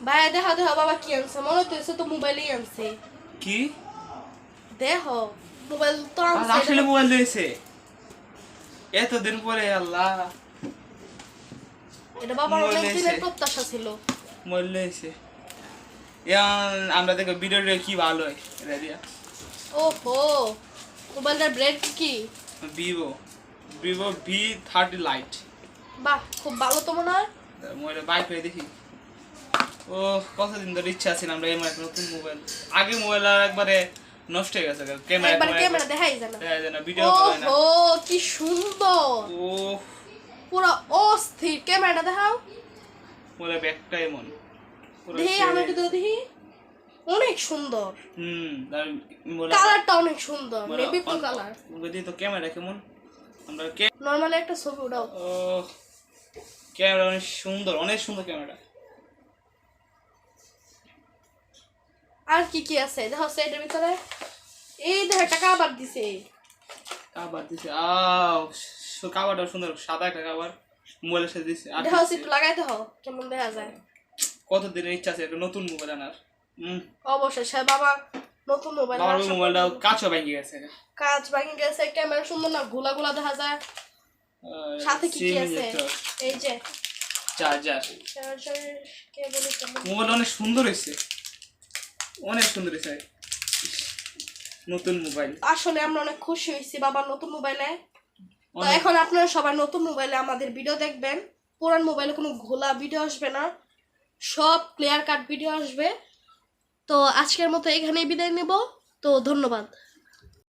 ভাইয়া দেখো দেখো বাবা কি আনছে, মনে হচ্ছে তো মোবাইলই আনছে। কি দেখো মোবাইল তো আজ আনছে। আসলে মোবাইল দিয়েছে এতদিন পরে? আল্লাহ, এটা বাবার মোবাইল অনেক দিয়েছে, দিনের প্রত্যাশা ছিল। মোবাইল দিয়েছে। আমরা দেখো ভিডিওটা কি ভালো হয় এটা দিয়া। ওহো, মোবাইলটার ব্র্যান্ড কি? Vivo Vivo V30 light. বাহ, খুব ভালো তো মনে হয়। মোবাইলে বাইক হয়ে দেখি। ও, কতদিন ধরে ইচ্ছা আছে আমরা এই নতুন মোবাইল। আগে মোবাইল আর একবারে নষ্ট হয়ে গেছে, একবার ক্যামেরা দেখাই জানা। ক্যামেরা ভিডিও করা হয় না। ওহো, কি সুন্দর, ও, পুরো অস্থির। ক্যামেরাটা দেখাও মোবাইলের ব্যাগটা এমন পুরো দেখি, আমি সেরে। একটু দেখি। অনেক সুন্দর, তার কালারটা অনেক সুন্দর, নেভি ব্লু কালার। বুঝি তো ক্যামেরা কেমন। আমরা নরমালি একটা ছবি উঠাও। ও, ক্যামেরা অনেক সুন্দর, অনেক সুন্দর ক্যামেরা। আর কি কি আছে দেখো সেটার ভিতরে। এই দেখো একটা কাবার দিছে। কাবার দিছে, কাবারটা সুন্দর, সাদা একটা কাবার মোবাইলের সাথে দিছে। আর দেখো দিছে। একটু লাগাই দেখো কেমন দেখা যায়। কতদিনের ইচ্ছা আছে একটা নতুন মোবাইল আনার। অবশ্যই সে বাবা নতুন মোবাইল। আমার মোবাইলটা কাঁচও ভেঙে গেছে। কাঁচ ভাঙি গেছে, ক্যামেরা সুন্দর না, গোলা গোলা দেখা যায়। সাথে কি কি আছে? এই যে চার্জার। Charger cable. মোবাইল অনেক সুন্দর হয়েছে, অনেক সুন্দর হয়েছে নতুন মোবাইল। আসলে আমরা অনেক খুশি হয়েছি বাবার নতুন মোবাইলে। তো অনেক। এখন আপনারা সবাই নতুন মোবাইলে আমাদের ভিডিও দেখবেন। পুরান মোবাইলে কোনো ঘোলা ভিডিও আসবে না, সব ক্লিয়ার কাট ভিডিও আসবে। তো আজকের মতো এখানেই বিদায় নেব। তো ধন্যবাদ।